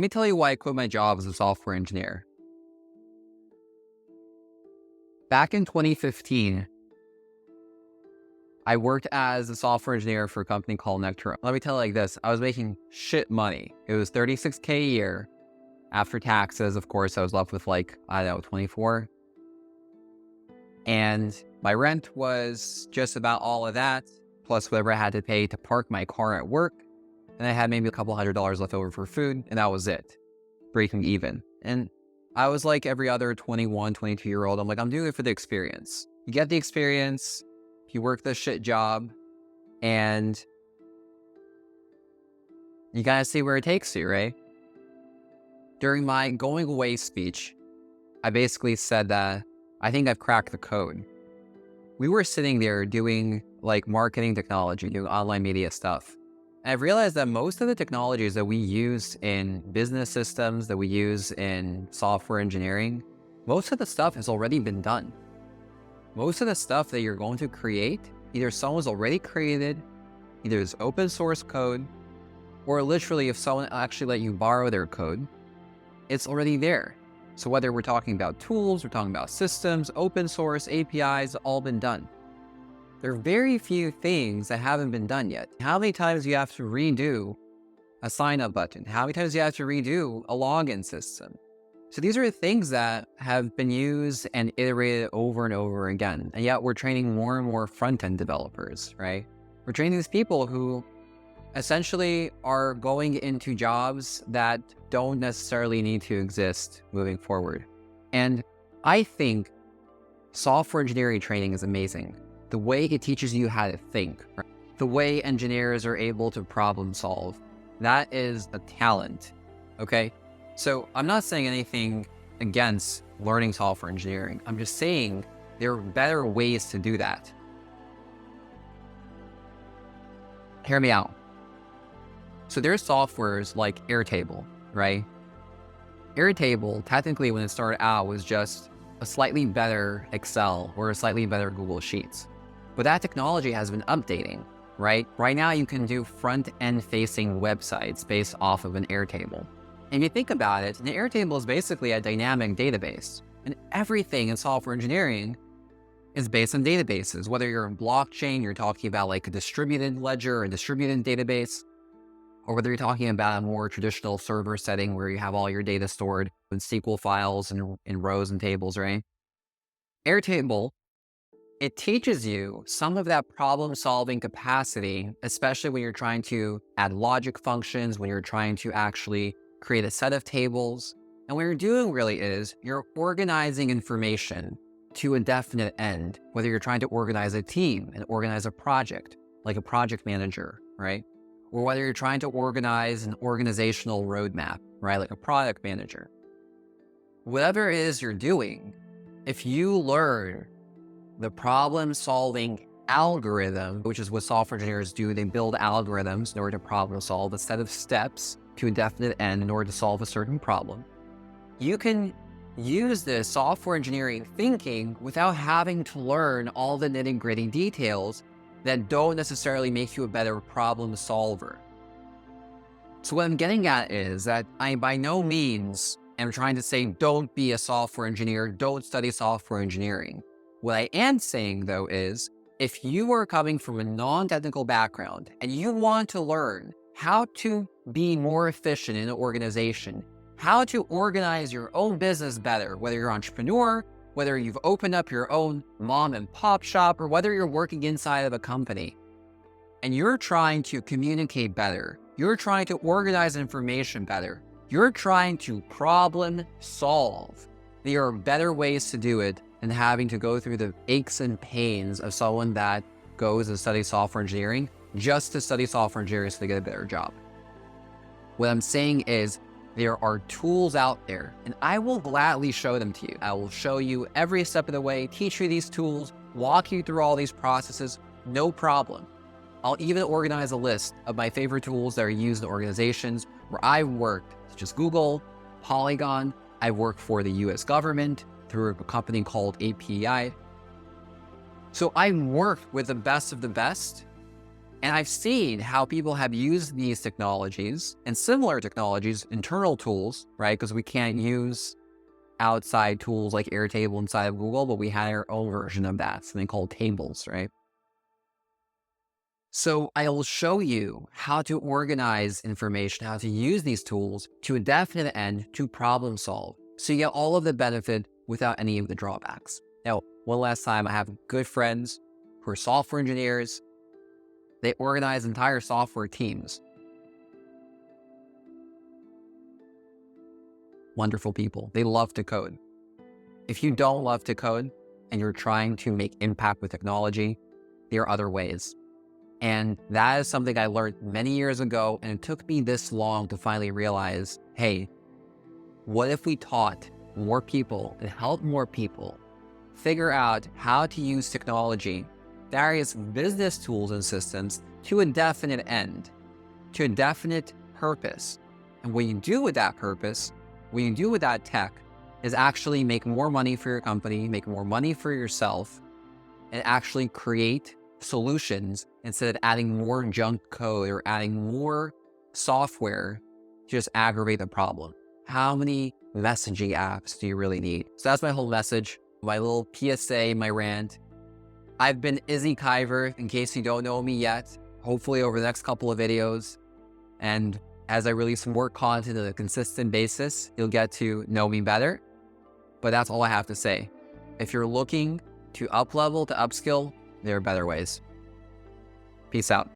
Let me tell you why I quit my job as a software engineer. Back in 2015, I worked as a software engineer for a company called Nectar. Let me tell you like this, I was making shit money. It was $36K a year. After taxes, of course, I was left with like, I don't know, 24. And my rent was just about all of that, plus whatever I had to pay to park my car at work. And I had maybe a couple $100s left over for food, and that was it. Breaking even. And I was like every other 21, 22-year-old. I'm like, I'm doing it for the experience. You get the experience, you work this shit job, and you gotta see where it takes you, right? During my going away speech, I basically said that I think I've cracked the code. We were sitting there doing like marketing technology, doing online media stuff. And I've realized that most of the technologies that we use in business systems, that we use in software engineering, most of the stuff has already been done. Most of the stuff that you're going to create, either someone's already created, either it's open source code, or literally if someone actually let you borrow their code, it's already there. So whether we're talking about tools, we're talking about systems, open source, APIs, all been done. There are very few things that haven't been done yet. How many times do you have to redo a sign-up button? How many times do you have to redo a login system? So these are things that have been used and iterated over and over again. And yet we're training more and more front-end developers, right? We're training these people who essentially are going into jobs that don't necessarily need to exist moving forward. And I think software engineering training is amazing. The way it teaches you how to think, right? The way engineers are able to problem solve, that is a talent, okay? So I'm not saying anything against learning software engineering. I'm just saying there are better ways to do that. Hear me out. So there's softwares like Airtable, right? Airtable, technically when it started out, was just a slightly better Excel or a slightly better Google Sheets. But that technology has been updating, right? Right now you can do front-end facing websites based off of an Airtable. And if you think about it, an Airtable is basically a dynamic database. And everything in software engineering is based on databases. Whether you're in blockchain, you're talking about like a distributed ledger, a distributed database, or whether you're talking about a more traditional server setting where you have all your data stored in SQL files and in rows and tables, right? Airtable, it teaches you some of that problem-solving capacity, especially when you're trying to add logic functions, when you're trying to actually create a set of tables. And what you're doing really is you're organizing information to a definite end, whether you're trying to organize a team and organize a project, like a project manager, right? Or whether you're trying to organize an organizational roadmap, right? Like a product manager. Whatever it is you're doing, if you learn the problem-solving algorithm, which is what software engineers do, they build algorithms in order to problem solve a set of steps to a definite end in order to solve a certain problem. You can use this software engineering thinking without having to learn all the nitty-gritty details that don't necessarily make you a better problem solver. So what I'm getting at is that I by no means am trying to say don't be a software engineer, don't study software engineering. What I am saying though is if you are coming from a non-technical background and you want to learn how to be more efficient in an organization, how to organize your own business better, whether you're an entrepreneur, whether you've opened up your own mom and pop shop, or whether you're working inside of a company, and you're trying to communicate better, you're trying to organize information better, you're trying to problem solve, there are better ways to do it than having to go through the aches and pains of someone that goes and studies software engineering just to study software engineering so they get a better job. What I'm saying is, there are tools out there, and I will gladly show them to you. I will show you every step of the way, teach you these tools, walk you through all these processes, no problem. I'll even organize a list of my favorite tools that are used in organizations where I've worked, such as Google, Polygon. I work for the US government through a company called API. So I worked with the best of the best, And I've seen how people have used these technologies and similar technologies, internal tools, right? Because we can't use outside tools like Airtable inside of Google, but we had our own version of that, something called tables, right? So I will show you how to organize information, how to use these tools to a definite end to problem solve. So you get all of the benefit without any of the drawbacks. Now, one last time, I have good friends who are software engineers. They organize entire software teams. Wonderful people. They love to code. If you don't love to code and you're trying to make impact with technology, there are other ways. And that is something I learned many years ago, and it took me this long to finally realize, hey, what if we taught more people and helped more people figure out how to use technology, various business tools and systems to a definite end, to a definite purpose. And what you do with that purpose, what you do with that tech, is actually make more money for your company, make more money for yourself, and actually create solutions instead of adding more junk code or adding more software to just aggravate the problem. How many messaging apps do you really need? So that's my whole message, my little PSA, my rant. I've been Izzy Kyver, in case you don't know me yet, hopefully over the next couple of videos. And as I release more content on a consistent basis, you'll get to know me better. But that's all I have to say. If you're looking to up-level, to upskill, there are better ways. Peace out.